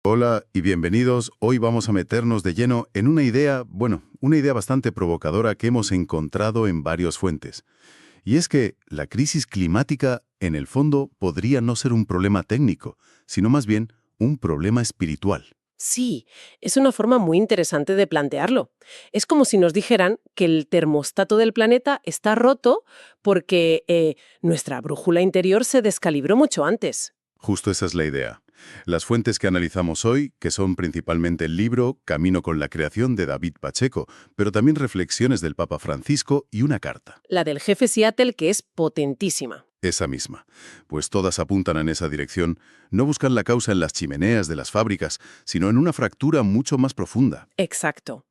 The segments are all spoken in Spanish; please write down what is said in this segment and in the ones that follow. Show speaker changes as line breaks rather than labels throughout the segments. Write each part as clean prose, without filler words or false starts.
Hola y bienvenidos. Hoy vamos a meternos de lleno en una idea, una idea bastante provocadora que hemos encontrado en varias fuentes. Y es que la crisis climática, en el fondo, podría no ser un problema técnico, sino más bien un problema espiritual.
Sí, es una forma muy interesante de plantearlo. Es como si nos dijeran que el termostato del planeta está roto porque nuestra brújula interior se descalibró mucho antes.
Justo esa es la idea. Las fuentes que analizamos hoy, que son principalmente el libro Camino con la creación de David Pacheco, pero también reflexiones del Papa Francisco y una carta.
La del jefe Seattle, que es potentísima.
Esa misma. Pues todas apuntan en esa dirección, no buscan la causa en las chimeneas de las fábricas, sino en una fractura mucho más profunda.
Exacto.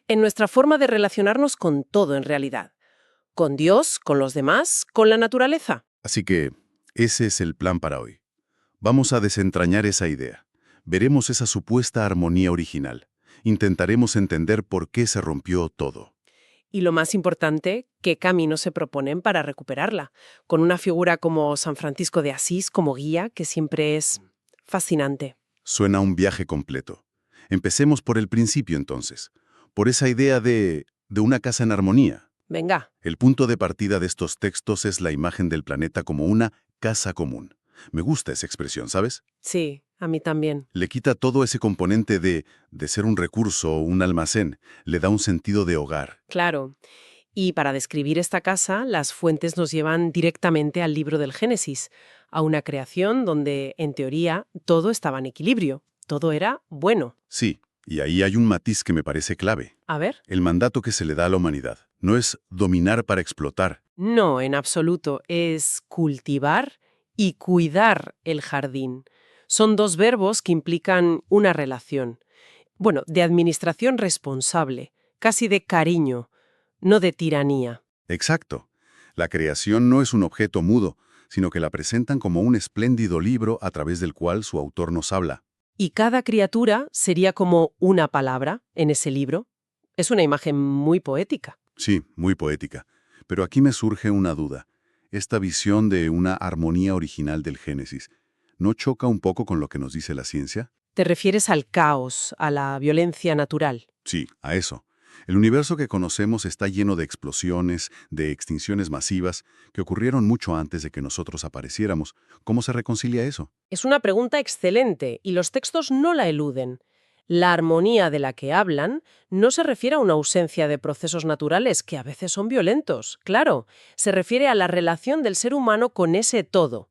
En nuestra forma de relacionarnos con todo en realidad. Con Dios, con los demás, con la naturaleza.
Así que ese es el plan para hoy. Vamos a desentrañar esa idea. Veremos esa supuesta armonía original. Intentaremos entender por qué se rompió todo.
Y lo más importante, qué caminos se proponen para recuperarla, con una figura como San Francisco de Asís como guía, que siempre es fascinante.
Suena un viaje completo. Empecemos por el principio entonces, por esa idea de una casa en armonía.
Venga,
El punto de partida de estos textos es la imagen del planeta como una casa común. Me gusta esa expresión, ¿sabes?
sí, a mí también.
Le quita todo ese componente de ser un recurso o un almacén, le da un sentido de hogar.
Claro. Y para describir esta casa, las fuentes nos llevan directamente al libro del Génesis, a una creación donde, en teoría, todo estaba en equilibrio, todo era bueno.
Sí, y ahí hay un matiz que me parece clave.
A ver.
El mandato que se le da a la humanidad no es dominar para explotar.
No, en absoluto, es cultivar y cuidar el jardín. Son dos verbos que implican una relación. Bueno, de administración responsable, casi de cariño, no de tiranía.
Exacto. La creación no es un objeto mudo, sino que la presentan como un espléndido libro a través del cual su autor nos habla.
Y cada criatura sería como una palabra en ese libro. Es una imagen muy poética.
Sí, muy poética. Pero aquí me surge una duda. Esta visión de una armonía original del Génesis, ¿no choca un poco con lo que nos dice la ciencia?
¿Te refieres al caos, a la violencia natural?
Sí, a eso. El universo que conocemos está lleno de explosiones, de extinciones masivas, que ocurrieron mucho antes de que nosotros apareciéramos. ¿Cómo se reconcilia eso?
Es una pregunta excelente y los textos no la eluden. La armonía de la que hablan no se refiere a una ausencia de procesos naturales que a veces son violentos, claro, se refiere a la relación del ser humano con ese todo.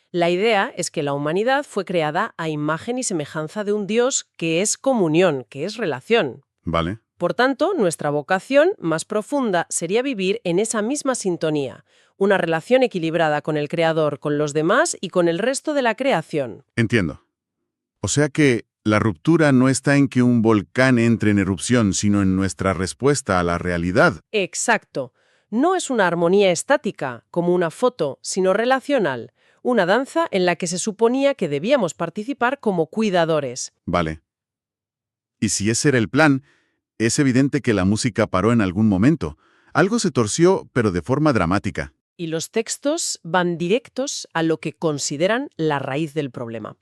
La idea es que la humanidad fue creada a imagen y semejanza de un Dios que es comunión, que es relación.
¿Vale?
Por tanto, nuestra vocación más profunda sería vivir en esa misma sintonía, una relación equilibrada con el Creador, con los demás y con el resto de la creación.
Entiendo. O sea que la ruptura no está en que un volcán entre en erupción, sino en nuestra respuesta a la realidad.
Exacto. No es una armonía estática, como una foto, sino relacional, una danza en la que se suponía que debíamos participar como cuidadores.
Vale. Y si ese era el plan, es evidente que la música paró en algún momento. Algo se torció, pero de forma dramática.
Y los textos van directos a lo que consideran la raíz del problema.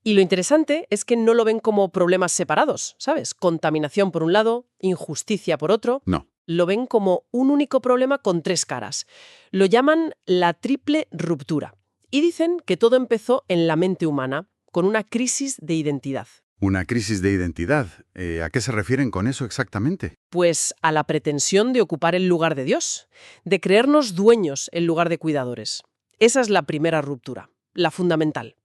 Y lo interesante es que no lo ven como problemas separados, ¿sabes? Contaminación por un lado, injusticia por otro.
No.
Lo ven como un único problema con tres caras. Lo llaman la triple ruptura. Y dicen que todo empezó en la mente humana, con una crisis de identidad.
Una crisis de identidad. ¿A qué se refieren con eso exactamente?
Pues a la pretensión de ocupar el lugar de Dios, de creernos dueños en lugar de cuidadores. Esa es la primera ruptura, la fundamental.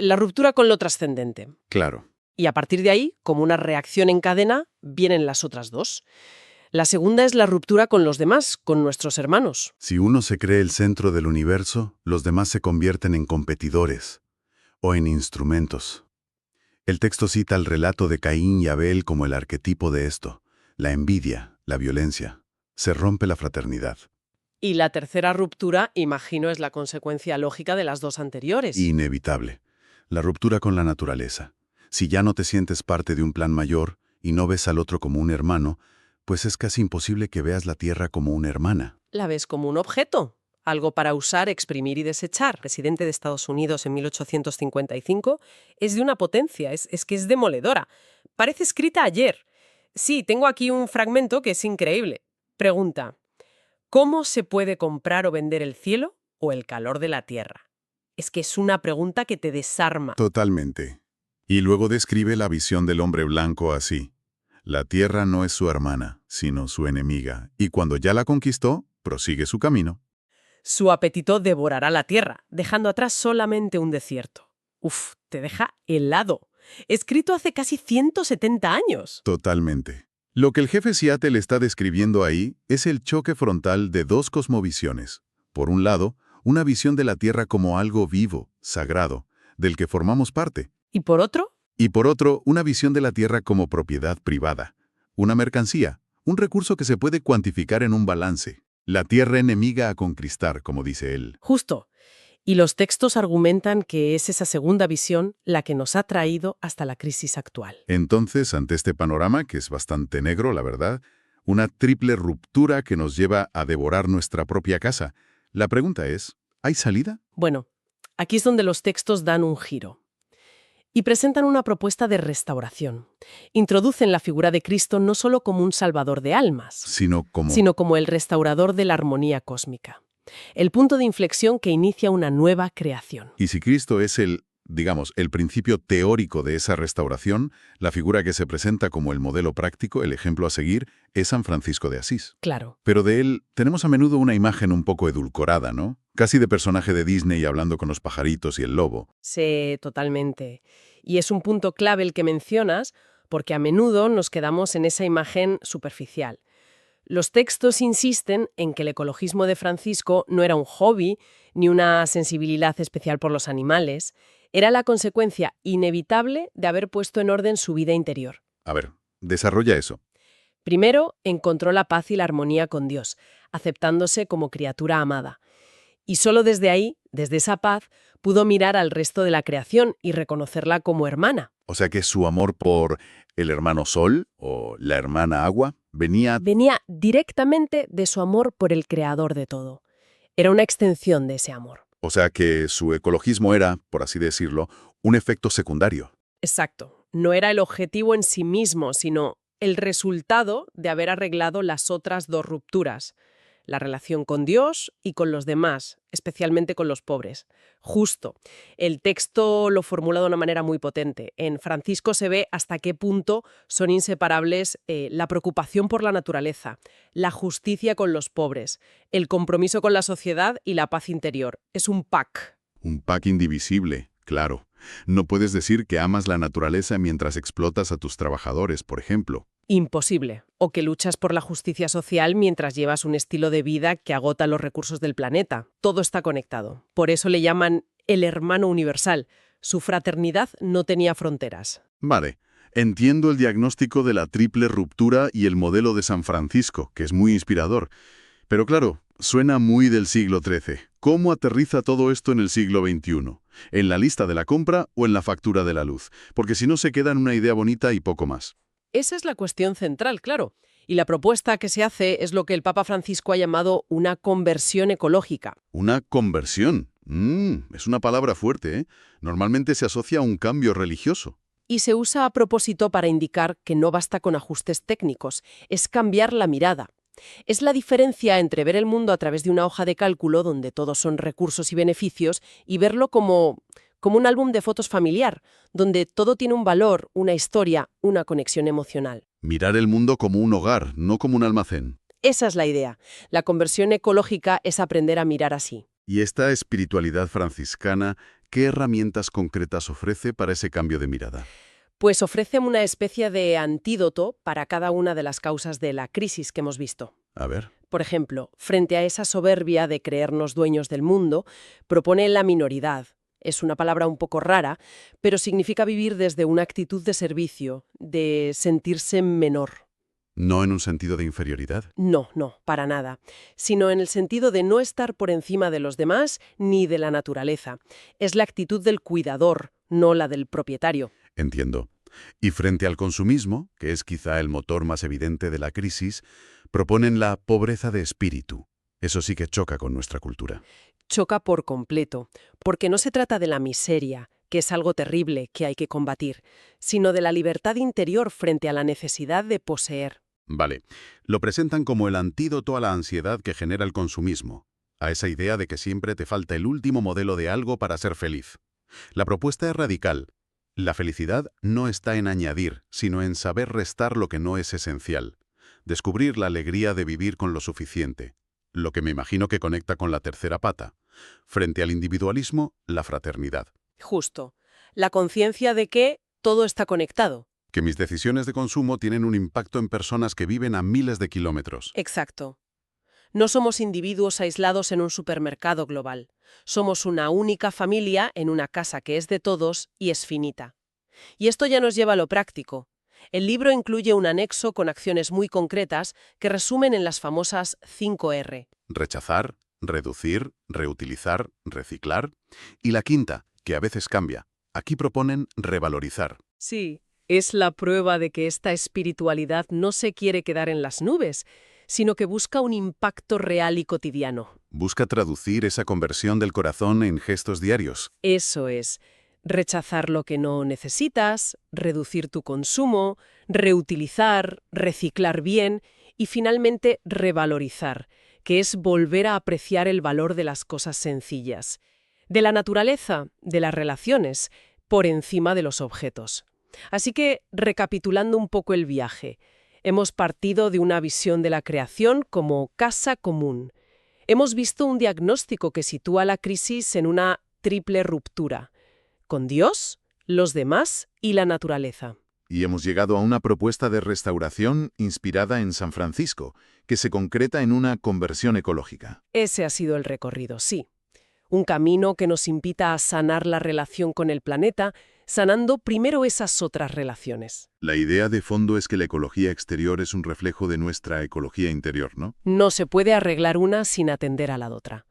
La ruptura con lo trascendente.
Claro.
Y a partir de ahí, como una reacción en cadena, vienen las otras dos. La segunda es la ruptura con los demás, con nuestros hermanos.
Si uno se cree el centro del universo, los demás se convierten en competidores o en instrumentos. El texto cita el relato de Caín y Abel como el arquetipo de esto, la envidia, la violencia. Se rompe la fraternidad.
Y la tercera ruptura, imagino, es la consecuencia lógica de las dos anteriores.
Inevitable. La ruptura con la naturaleza. Si ya no te sientes parte de un plan mayor y no ves al otro como un hermano, pues es casi imposible que veas la tierra como una hermana.
La ves como un objeto, algo para usar, exprimir y desechar. Presidente de Estados Unidos en 1855, es de una potencia, es que es demoledora. Parece escrita ayer. Sí, tengo aquí un fragmento que es increíble. Pregunta: ¿cómo se puede comprar o vender el cielo o el calor de la tierra? Es que es una pregunta que te desarma.
Totalmente. Y luego describe la visión del hombre blanco así. La tierra no es su hermana, sino su enemiga, y cuando ya la conquistó, prosigue su camino.
Su apetito devorará la tierra, dejando atrás solamente un desierto. Uf, te deja helado. Escrito hace casi 170 años.
Totalmente. Lo que el jefe Seattle está describiendo ahí es el choque frontal de dos cosmovisiones. Por un lado, una visión de la Tierra como algo vivo, sagrado, del que formamos parte.
¿Y por otro?
Y por otro, una visión de la Tierra como propiedad privada, una mercancía, un recurso que se puede cuantificar en un balance. La Tierra enemiga a conquistar, como dice él.
Justo. Y los textos argumentan que es esa segunda visión la que nos ha traído hasta la crisis actual.
Entonces, ante este panorama, que es bastante negro, la verdad, una triple ruptura que nos lleva a devorar nuestra propia casa, la pregunta es, ¿hay salida?
Bueno, aquí es donde los textos dan un giro y presentan una propuesta de restauración. Introducen la figura de Cristo no solo como un salvador de almas,
Sino
como el restaurador de la armonía cósmica. El punto de inflexión que inicia una nueva creación.
Y si Cristo es el principio teórico de esa restauración, la figura que se presenta como el modelo práctico, el ejemplo a seguir, es San Francisco de Asís.
Claro.
Pero de él tenemos a menudo una imagen un poco edulcorada, ¿no? Casi de personaje de Disney hablando con los pajaritos y el lobo.
Sí, totalmente. Y es un punto clave el que mencionas, porque a menudo nos quedamos en esa imagen superficial. Los textos insisten en que el ecologismo de Francisco no era un hobby ni una sensibilidad especial por los animales, era la consecuencia inevitable de haber puesto en orden su vida interior.
A ver, desarrolla eso.
Primero, encontró la paz y la armonía con Dios, aceptándose como criatura amada. Y solo desde ahí, desde esa paz, pudo mirar al resto de la creación y reconocerla como hermana.
O sea que su amor por el hermano Sol o la hermana Agua venía...
Venía directamente de su amor por el creador de todo. Era una extensión de ese amor.
O sea que su ecologismo era, por así decirlo, un efecto secundario.
Exacto. No era el objetivo en sí mismo, sino el resultado de haber arreglado las otras dos rupturas. La relación con Dios y con los demás, especialmente con los pobres. Justo. El texto lo formula de una manera muy potente. En Francisco se ve hasta qué punto son inseparables la preocupación por la naturaleza, la justicia con los pobres, el compromiso con la sociedad y la paz interior. Es un pack.
Un pack indivisible, claro. No puedes decir que amas la naturaleza mientras explotas a tus trabajadores, por ejemplo.
Imposible. O que luchas por la justicia social mientras llevas un estilo de vida que agota los recursos del planeta. Todo está conectado. Por eso le llaman el hermano universal. Su fraternidad no tenía fronteras.
Vale, entiendo el diagnóstico de la triple ruptura y el modelo de San Francisco, que es muy inspirador. Pero claro, suena muy del siglo XIII. ¿Cómo aterriza todo esto en el siglo XXI? ¿En la lista de la compra o en la factura de la luz? Porque si no se queda en una idea bonita y poco más.
Esa es la cuestión central, claro. Y la propuesta que se hace es lo que el Papa Francisco ha llamado una conversión ecológica.
¿Una conversión? Es una palabra fuerte, ¿eh? Normalmente se asocia a un cambio religioso.
Y se usa a propósito para indicar que no basta con ajustes técnicos, es cambiar la mirada. Es la diferencia entre ver el mundo a través de una hoja de cálculo donde todos son recursos y beneficios y verlo como un álbum de fotos familiar, donde todo tiene un valor, una historia, una conexión emocional.
Mirar el mundo como un hogar, no como un almacén.
Esa es la idea. La conversión ecológica es aprender a mirar así.
¿Y esta espiritualidad franciscana, qué herramientas concretas ofrece para ese cambio de mirada?
Pues ofrece una especie de antídoto para cada una de las causas de la crisis que hemos visto.
A ver.
Por ejemplo, frente a esa soberbia de creernos dueños del mundo, propone la minoridad. Es una palabra un poco rara, pero significa vivir desde una actitud de servicio, de sentirse menor.
¿No en un sentido de inferioridad?
No, para nada. Sino en el sentido de no estar por encima de los demás ni de la naturaleza. Es la actitud del cuidador, no la del propietario.
Entiendo. Y frente al consumismo, que es quizá el motor más evidente de la crisis, proponen la pobreza de espíritu. Eso sí que choca con nuestra cultura.
Choca por completo, porque no se trata de la miseria, que es algo terrible que hay que combatir, sino de la libertad interior frente a la necesidad de poseer.
Vale, lo presentan como el antídoto a la ansiedad que genera el consumismo, a esa idea de que siempre te falta el último modelo de algo para ser feliz. La propuesta es radical. La felicidad no está en añadir, sino en saber restar lo que no es esencial. Descubrir la alegría de vivir con lo suficiente. Lo que me imagino que conecta con la tercera pata. Frente al individualismo, la fraternidad.
Justo. La conciencia de que todo está conectado.
Que mis decisiones de consumo tienen un impacto en personas que viven a miles de kilómetros.
Exacto. No somos individuos aislados en un supermercado global. Somos una única familia en una casa que es de todos y es finita. Y esto ya nos lleva a lo práctico. El libro incluye un anexo con acciones muy concretas que resumen en las famosas 5R.
Rechazar, reducir, reutilizar, reciclar. Y la quinta, que a veces cambia. Aquí proponen revalorizar.
Sí, es la prueba de que esta espiritualidad no se quiere quedar en las nubes, sino que busca un impacto real y cotidiano.
Busca traducir esa conversión del corazón en gestos diarios.
Eso es, rechazar lo que no necesitas, reducir tu consumo, reutilizar, reciclar bien y finalmente revalorizar, que es volver a apreciar el valor de las cosas sencillas, de la naturaleza, de las relaciones, por encima de los objetos. Así que, recapitulando un poco el viaje, hemos partido de una visión de la creación como casa común. Hemos visto un diagnóstico que sitúa la crisis en una triple ruptura, con Dios, los demás y la naturaleza.
Y hemos llegado a una propuesta de restauración inspirada en San Francisco, que se concreta en una conversión ecológica.
Ese ha sido el recorrido, sí. Un camino que nos invita a sanar la relación con el planeta, sanando primero esas otras relaciones.
La idea de fondo es que la ecología exterior es un reflejo de nuestra ecología interior, ¿no?
No se puede arreglar una sin atender a la otra.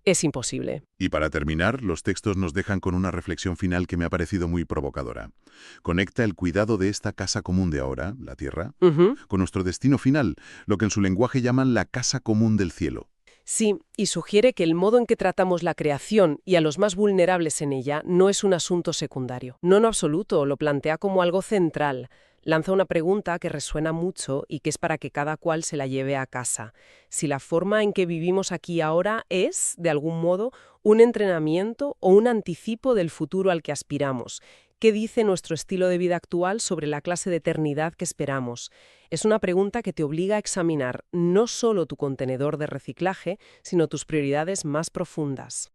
Es imposible.
Y para terminar, los textos nos dejan con una reflexión final que me ha parecido muy provocadora. Conecta el cuidado de esta casa común de ahora, la Tierra, con nuestro destino final, lo que en su lenguaje llaman la casa común del cielo.
Sí, y sugiere que el modo en que tratamos la creación y a los más vulnerables en ella no es un asunto secundario. No en absoluto, lo plantea como algo central. Lanza una pregunta que resuena mucho y que es para que cada cual se la lleve a casa. Si la forma en que vivimos aquí ahora es, de algún modo, un entrenamiento o un anticipo del futuro al que aspiramos. ¿Qué dice nuestro estilo de vida actual sobre la clase de eternidad que esperamos? Es una pregunta que te obliga a examinar no solo tu contenedor de reciclaje, sino tus prioridades más profundas.